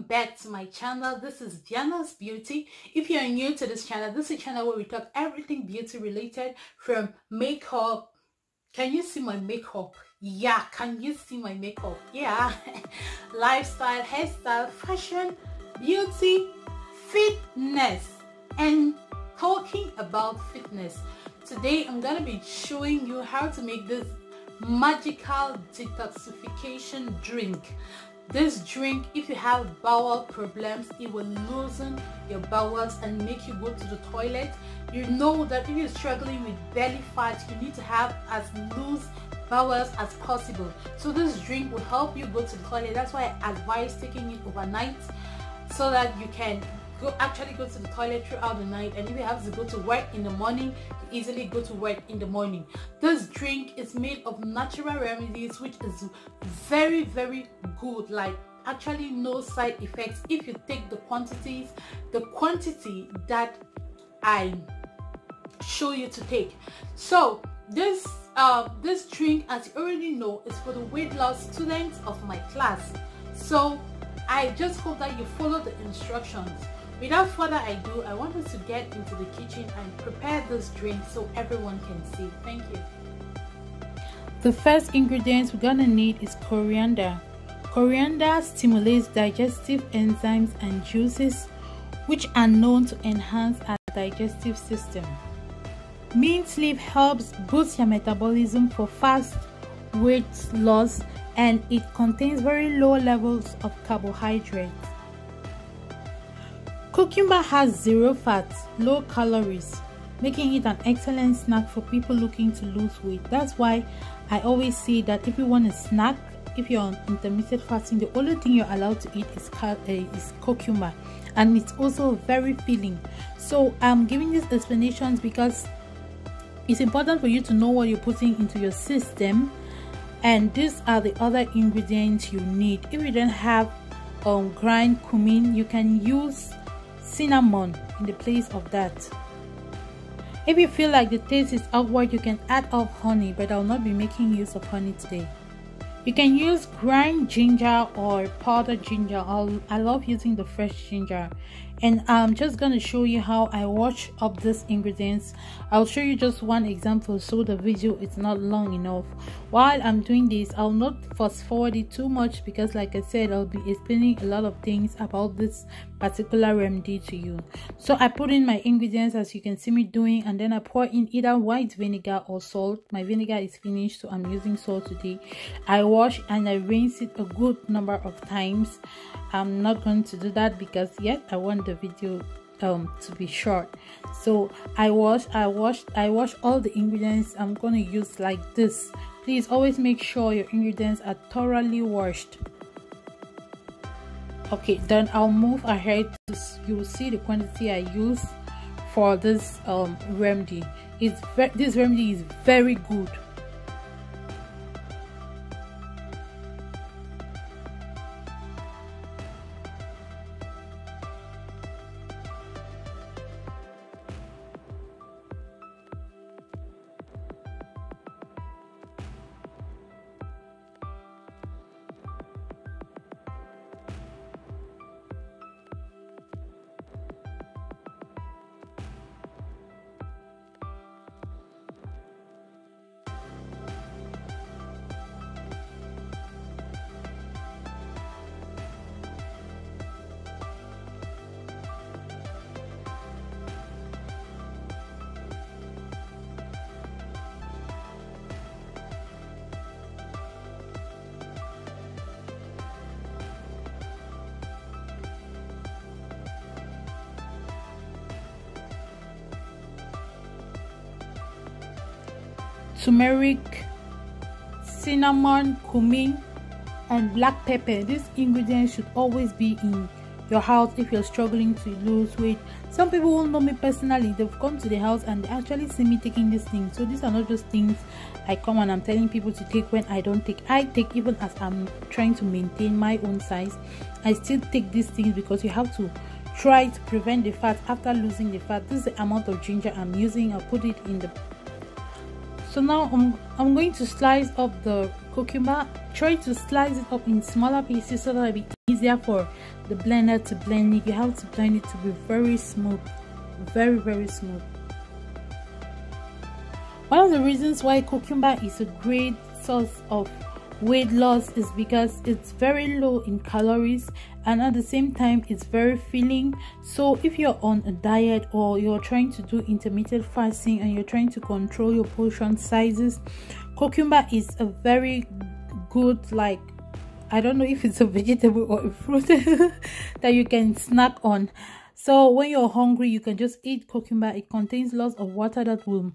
back to my channel. This is Viana'S Beauty. If you're new to this channel, this is a channel where we talk everything beauty related, from makeup. Can you see my makeup? Yeah, can you see my makeup? Yeah. Lifestyle, hairstyle, fashion, beauty, fitness, and talking about fitness. Today I'm gonna be showing you how to make this magical detoxification drink. This drink, if you have bowel problems, it will loosen your bowels and make you go to the toilet. You know that if you're struggling with belly fat, you need to have as loose bowels as possible. So this drink will help you go to the toilet. That's why I advise taking it overnight, so that you can actually go to the toilet throughout the night, and if you have to go to work in the morning, you easily go to work in the morning. This drink is made of natural remedies, which is very good, like actually no side effects if you take the quantity that I show you to take. So this drink, as you already know, is for the weight loss students of my class. So I just hope that you follow the instructions. Without further ado, I want us to get into the kitchen and prepare this drink so everyone can see. Thank you. The first ingredients we're gonna need is coriander. Coriander stimulates digestive enzymes and juices, which are known to enhance our digestive system. Mint leaf helps boost your metabolism for fast weight loss, and it contains very low levels of carbohydrates. Cucumber has zero fat, low calories, making it an excellent snack for people looking to lose weight. That's why I always say that if you want a snack, if you're on intermittent fasting, the only thing you're allowed to eat is cucumber, and it's also very filling. So I'm giving these explanations because it's important for you to know what you're putting into your system, and these are the other ingredients you need. If you don't have grind cumin, you can use cinnamon in the place of that. If you feel like the taste is awkward, you can add up honey, but I will not be making use of honey today. You can use grind ginger or powdered ginger. I love using the fresh ginger, and I'm just going to show you how I wash up these ingredients. I'll show you just one example so the video is not long enough. While I'm doing this, I'll not fast forward it too much because, like I said, I'll be explaining a lot of things about this particular remedy to you. So I put in my ingredients as you can see me doing, and then I pour in either white vinegar or salt. My vinegar is finished, so I'm using salt today. I wash and I rinse it a good number of times. I'm not going to do that because yet I want the video to be short. So I wash all the ingredients I'm going to use like this. Please always make sure your ingredients are thoroughly washed. Okay, then I'll move ahead. You will see the quantity I use for this remedy. This remedy is very good. Turmeric, cinnamon, cumin, and black pepper. These ingredients should always be in your house if you're struggling to lose weight. Some people who know me personally, they've come to the house and they actually see me taking these things. So these are not just things I come and I'm telling people to take when I don't take. I take even as I'm trying to maintain my own size. I still take these things because you have to try to prevent the fat after losing the fat. This is the amount of ginger I'm using. I'll put it in the. So now I'm going to slice up the cucumber. Try to slice it up in smaller pieces so that it'll be easier for the blender to blend it. You have to blend it to be very smooth, very, very smooth. One of the reasons why cucumber is a great source of weight loss is because it's very low in calories, and at the same time it's very filling. So if you're on a diet or you're trying to do intermittent fasting and you're trying to control your portion sizes, cucumber is a very good, like, I don't know if it's a vegetable or a fruit that you can snack on. So when you're hungry, you can just eat cucumber. It contains lots of water that will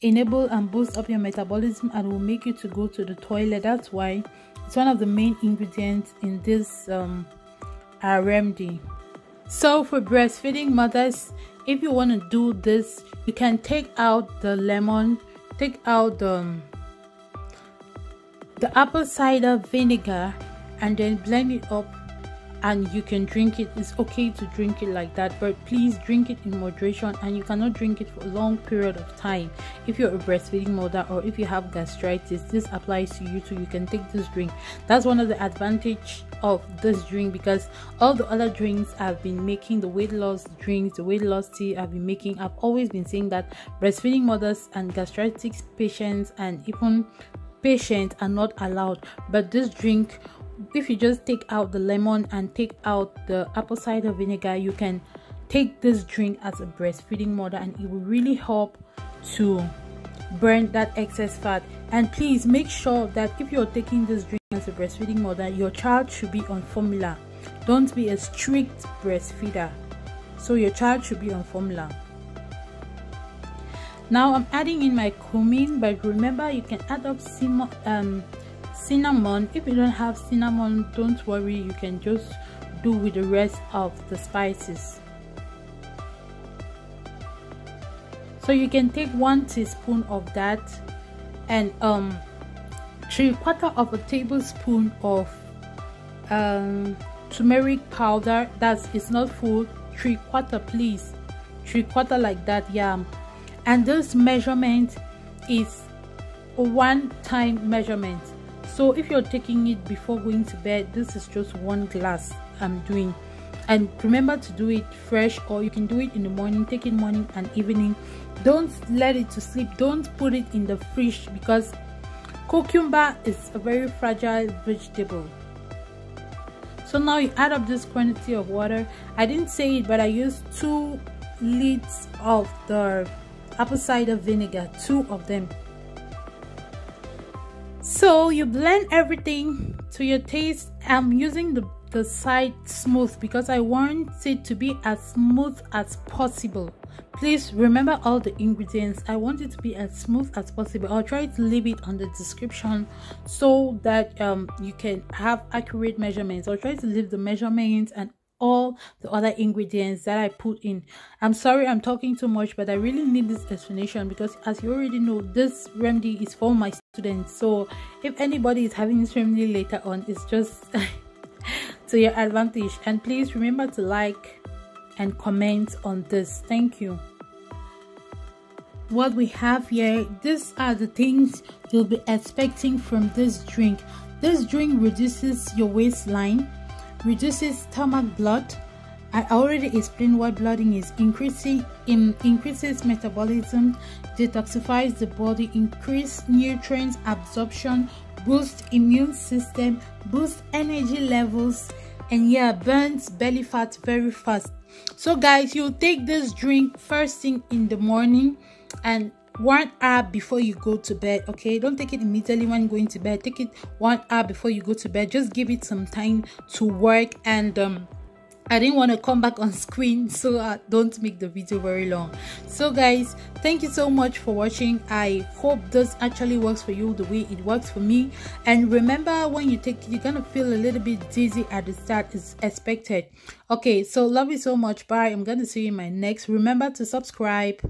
enable and boost up your metabolism and will make you to go to the toilet. That's why it's one of the main ingredients in this remedy. So for breastfeeding mothers, if you want to do this, you can take out the lemon, take out the apple cider vinegar, and then blend it up, and you can drink it. It's okay to drink it like that, but please drink it in moderation, and you cannot drink it for a long period of time. If you're a breastfeeding mother or if you have gastritis, this applies to you too. You can take this drink. That's one of the advantage of this drink, because all the other drinks I've been making, the weight loss drinks, the weight loss tea I've been making, I've always been saying that breastfeeding mothers and gastritis patients and even patients are not allowed. But this drink, if you just take out the lemon and take out the apple cider vinegar, you can take this drink as a breastfeeding mother, and it will really help to burn that excess fat. And please make sure that if you're taking this drink as a breastfeeding mother, your child should be on formula. Don't be a strict breastfeeder, so your child should be on formula. Now I'm adding in my cumin, but remember you can add up cinnamon. If you don't have cinnamon, don't worry, you can just do with the rest of the spices. So you can take 1 teaspoon of that, and 3/4 of a tablespoon of turmeric powder. It's not full, 3/4, please, 3/4 like that, yeah. And this measurement is a one-time measurement. So if you're taking it before going to bed, this is just 1 glass I'm doing. And remember to do it fresh, or you can do it in the morning. Take it morning and evening. Don't let it to sleep. Don't put it in the fridge, because cucumber is a very fragile vegetable. So now you add up this quantity of water. I didn't say it, but I used 2 litres of the apple cider vinegar, 2 of them. So you blend everything to your taste. I'm using the side smooth because I want it to be as smooth as possible. Please remember all the ingredients. I want it to be as smooth as possible. I'll try to leave it on the description so that you can have accurate measurements. I'll try to leave the measurements and all the other ingredients that I put in. I'm sorry I'm talking too much, but I really need this explanation because, as you already know, this remedy is for my students. So if anybody is having this remedy later on, it's just to your advantage. And please remember to like and comment on this. Thank you. What we have here, these are the things you'll be expecting from this drink. This drink reduces your waistline, reduces stomach blood. I already explained what bloating is. Increases metabolism, detoxifies the body, increase nutrients absorption, boosts immune system, boosts energy levels, and yeah, burns belly fat very fast. So guys, you take this drink first thing in the morning and 1 hour before you go to bed. Okay, don't take it immediately when going to bed. Take it 1 hour before you go to bed. Just give it some time to work. And I didn't want to come back on screen, so I don't make the video very long. So guys, thank you so much for watching. I hope this actually works for you the way it works for me. And remember, when you take it, you're gonna feel a little bit dizzy at the start, is expected. Okay, so love you so much. Bye. I'm gonna see you in my next. Remember to subscribe.